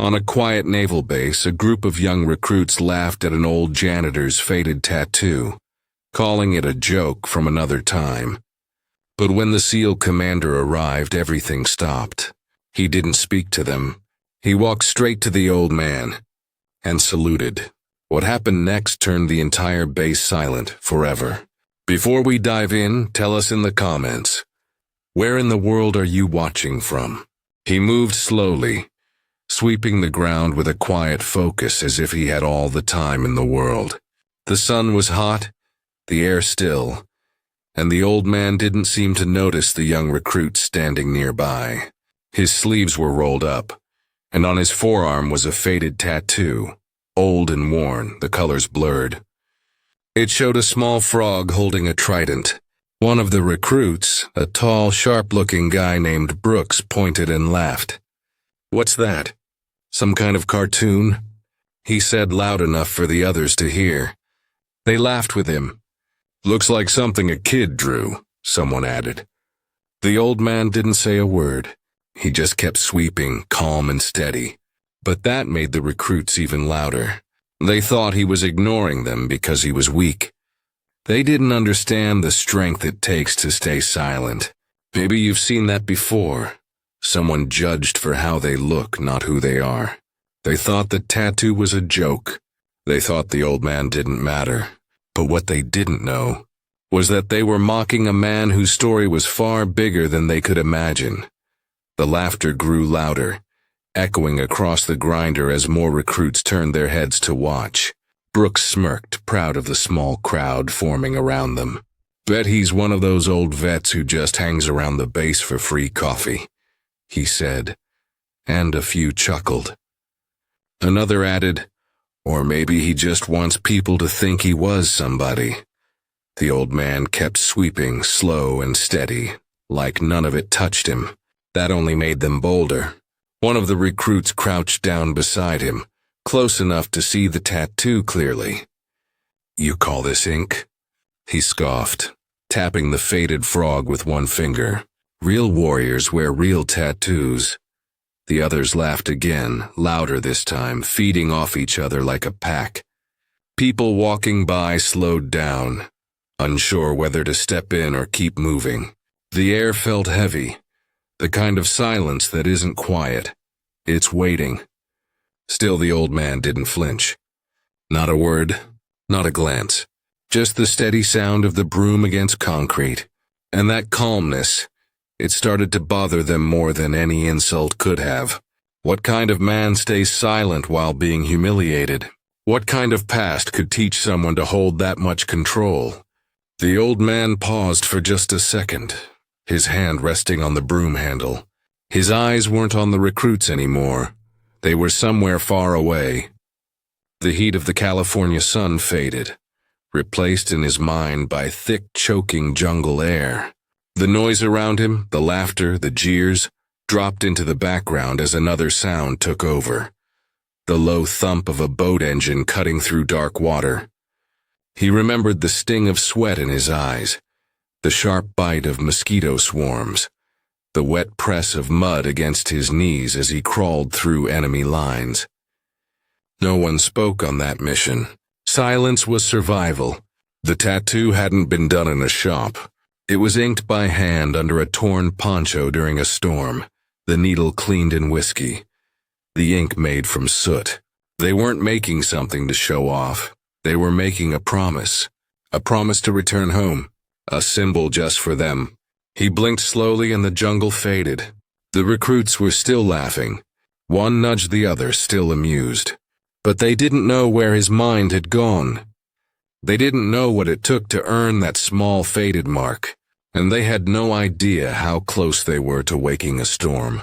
On a quiet naval base, a group of young recruits laughed at an old janitor's faded tattoo, calling it a joke from another time. But when the SEAL commander arrived, everything stopped. He didn't speak to them. He walked straight to the old man and saluted. What happened next turned the entire base silent forever. Before we dive in, tell us in the comments, where in the world are you watching from? He moved slowly, sweeping the ground with a quiet focus as if he had all the time in the world. The sun was hot, the air still, and the old man didn't seem to notice the young recruit standing nearby. His sleeves were rolled up, and on his forearm was a faded tattoo, old and worn, the colors blurred. It showed a small frog holding a trident. One of the recruits, a tall, sharp-looking guy named Brooks, pointed and laughed. "What's that? Some kind of cartoon?" he said loud enough for the others to hear. They laughed with him. "Looks like something a kid drew," someone added. The old man didn't say a word. He just kept sweeping, calm and steady. But that made the recruits even louder. They thought he was ignoring them because he was weak. They didn't understand the strength it takes to stay silent. Maybe you've seen that before. Someone judged for how they look, not who they are. They thought the tattoo was a joke. They thought the old man didn't matter. But what they didn't know was that they were mocking a man whose story was far bigger than they could imagine. The laughter grew louder, echoing across the grinder as more recruits turned their heads to watch. Brooks smirked, proud of the small crowd forming around them. "Bet he's one of those old vets who just hangs around the base for free coffee," he said, and a few chuckled. Another added, "Or maybe he just wants people to think he was somebody." The old man kept sweeping, slow and steady, like none of it touched him. That only made them bolder. One of the recruits crouched down beside him, close enough to see the tattoo clearly. "You call this ink?" he scoffed, tapping the faded frog with one finger. "Real warriors wear real tattoos." The others laughed again, louder this time, feeding off each other like a pack. People walking by slowed down, unsure whether to step in or keep moving. The air felt heavy, the kind of silence that isn't quiet. It's waiting. Still, the old man didn't flinch. Not a word, not a glance. Just the steady sound of the broom against concrete. And that calmness, it started to bother them more than any insult could have. What kind of man stays silent while being humiliated? What kind of past could teach someone to hold that much control? The old man paused for just a second, his hand resting on the broom handle. His eyes weren't on the recruits anymore. They were somewhere far away. The heat of the California sun faded, replaced in his mind by thick, choking jungle air. The noise around him, the laughter, the jeers, dropped into the background as another sound took over. The low thump of a boat engine cutting through dark water. He remembered the sting of sweat in his eyes, the sharp bite of mosquito swarms, the wet press of mud against his knees as he crawled through enemy lines. No one spoke on that mission. Silence was survival. The tattoo hadn't been done in a shop. It was inked by hand under a torn poncho during a storm, the needle cleaned in whiskey, the ink made from soot. They weren't making something to show off. They were making a promise to return home, a symbol just for them. He blinked slowly and the jungle faded. The recruits were still laughing. One nudged the other, still amused. But they didn't know where his mind had gone. They didn't know what it took to earn that small faded mark, and they had no idea how close they were to waking a storm.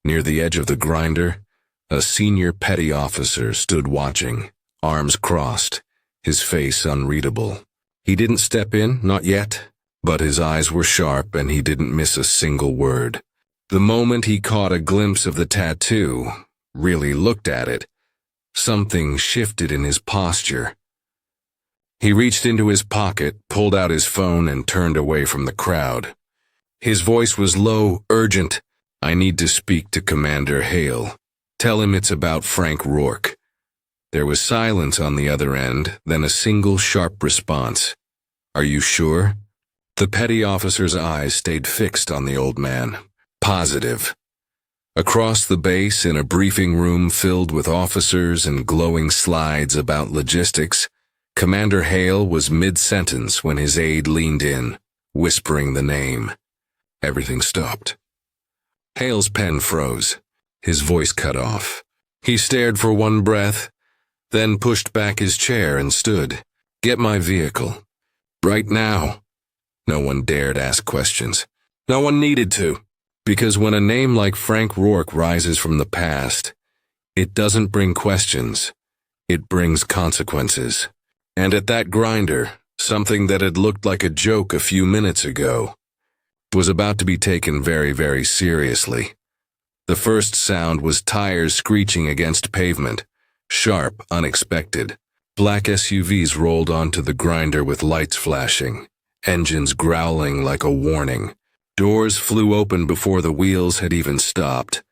Near the edge of the grinder, a senior petty officer stood watching, arms crossed, his face unreadable. He didn't step in, not yet, but his eyes were sharp and he didn't miss a single word. The moment he caught a glimpse of the tattoo, really looked at it, something shifted in his posture. He reached into his pocket, pulled out his phone, and turned away from the crowd. His voice was low, urgent. "I need to speak to Commander Hale." Tell him it's about Frank Rourke." There was silence on the other end, then a single sharp response. "Are you sure?" The petty officer's eyes stayed fixed on the old man. "Positive." Across the base, in a briefing room filled with officers and glowing slides about logistics, Commander Hale was mid-sentence when his aide leaned in, whispering the name. Everything stopped. Hale's pen froze. His voice cut off. He stared for one breath, then pushed back his chair and stood. "Get my vehicle. Right now." No one dared ask questions. No one needed to. Because when a name like Frank Rourke rises from the past, it doesn't bring questions. It brings consequences. And at that grinder, something that had looked like a joke a few minutes ago was about to be taken very, very seriously. The first sound was tires screeching against pavement, sharp, unexpected. Black SUVs rolled onto the grinder with lights flashing, engines growling like a warning. Doors flew open before the wheels had even stopped,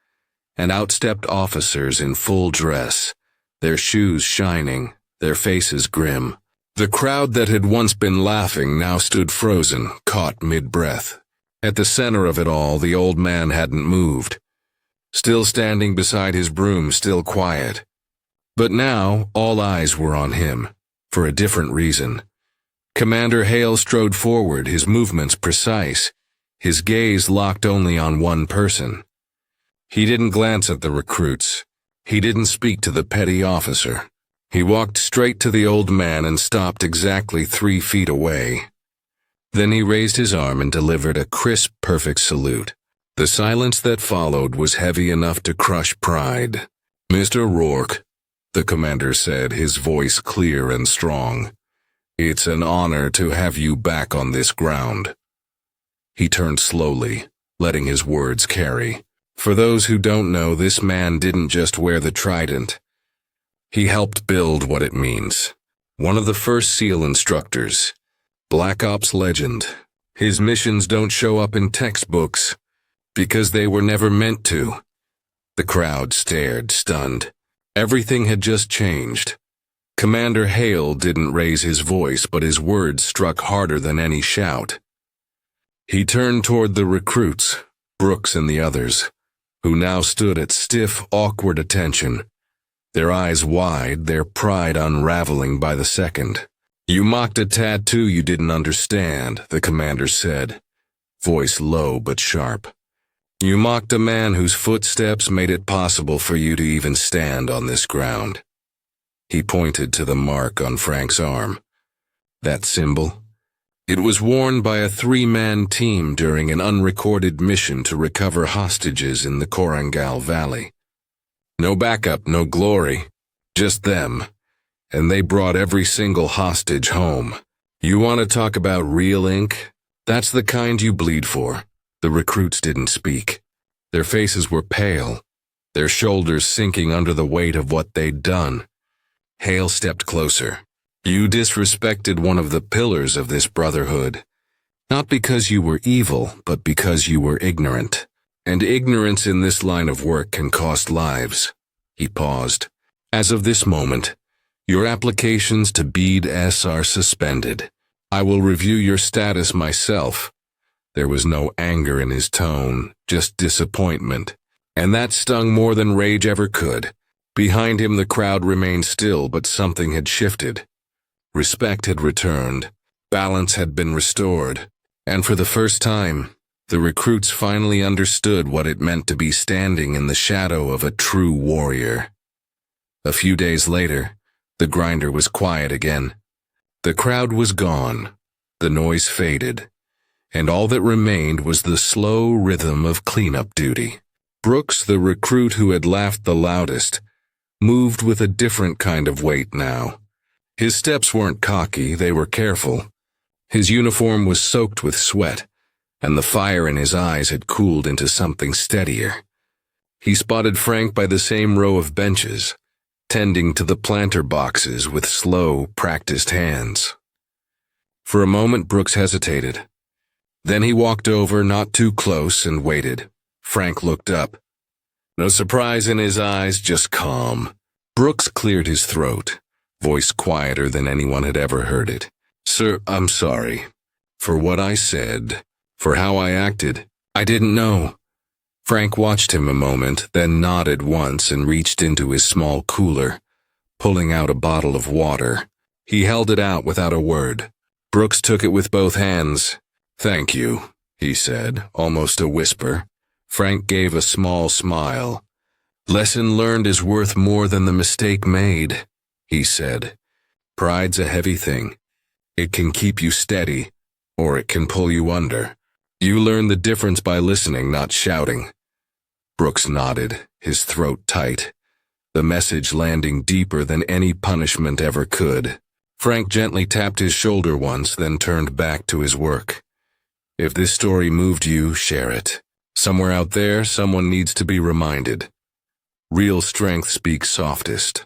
and out stepped officers in full dress, their shoes shining, their faces grim. The crowd that had once been laughing now stood frozen, caught mid-breath. At the center of it all, the old man hadn't moved, still standing beside his broom, still quiet. But now, all eyes were on him, for a different reason. Commander Hale strode forward, his movements precise, his gaze locked only on one person. He didn't glance at the recruits. He didn't speak to the petty officer. He walked straight to the old man and stopped exactly 3 feet away. Then he raised his arm and delivered a crisp, perfect salute. The silence that followed was heavy enough to crush pride. "Mr. Rourke," the commander said, his voice clear and strong, "it's an honor to have you back on this ground." He turned slowly, letting his words carry. For those who don't know, this man didn't just wear the trident. He helped build what it means. One of the first SEAL instructors. Black Ops legend. His missions don't show up in textbooks, because they were never meant to. The crowd stared, stunned. Everything had just changed. Commander Hale didn't raise his voice, but his words struck harder than any shout. He turned toward the recruits, Brooks and the others, who now stood at stiff, awkward attention, their eyes wide, their pride unraveling by the second. "You mocked a tattoo you didn't understand," the commander said, voice low but sharp. "You mocked a man whose footsteps made it possible for you to even stand on this ground." He pointed to the mark on Frank's arm. That symbol? It was worn by a 3-man team during an unrecorded mission to recover hostages in the Korangal Valley. No backup, no glory, just them. And they brought every single hostage home. You want to talk about real ink? That's the kind you bleed for. The recruits didn't speak. Their faces were pale, their shoulders sinking under the weight of what they'd done. Hale stepped closer. "You disrespected one of the pillars of this brotherhood. Not because you were evil, but because you were ignorant. And ignorance in this line of work can cost lives." He paused. "As of this moment, your applications to Bead S are suspended. I will review your status myself." There was no anger in his tone, just disappointment. And that stung more than rage ever could. Behind him the crowd remained still, but something had shifted. Respect had returned, balance had been restored, and for the first time, the recruits finally understood what it meant to be standing in the shadow of a true warrior. A few days later, the grinder was quiet again. The crowd was gone, the noise faded, and all that remained was the slow rhythm of cleanup duty. Brooks, the recruit who had laughed the loudest, moved with a different kind of weight now. His steps weren't cocky, they were careful. His uniform was soaked with sweat, and the fire in his eyes had cooled into something steadier. He spotted Frank by the same row of benches, tending to the planter boxes with slow, practiced hands. For a moment, Brooks hesitated. Then he walked over, not too close, and waited. Frank looked up. No surprise in his eyes, just calm. Brooks cleared his throat, voice quieter than anyone had ever heard it. Sir, I'm sorry. For what I said, for how I acted. I didn't know. Frank watched him a moment, then nodded once and reached into his small cooler, pulling out a bottle of water. He held it out without a word. Brooks took it with both hands. Thank you, he said, almost a whisper. Frank gave a small smile. Lesson learned is worth more than the mistake made, he said. Pride's a heavy thing. It can keep you steady, or it can pull you under. You learn the difference by listening, not shouting. Brooks nodded, his throat tight, the message landing deeper than any punishment ever could. Frank gently tapped his shoulder once, then turned back to his work. If this story moved you, share it. Somewhere out there, someone needs to be reminded. Real strength speaks softest.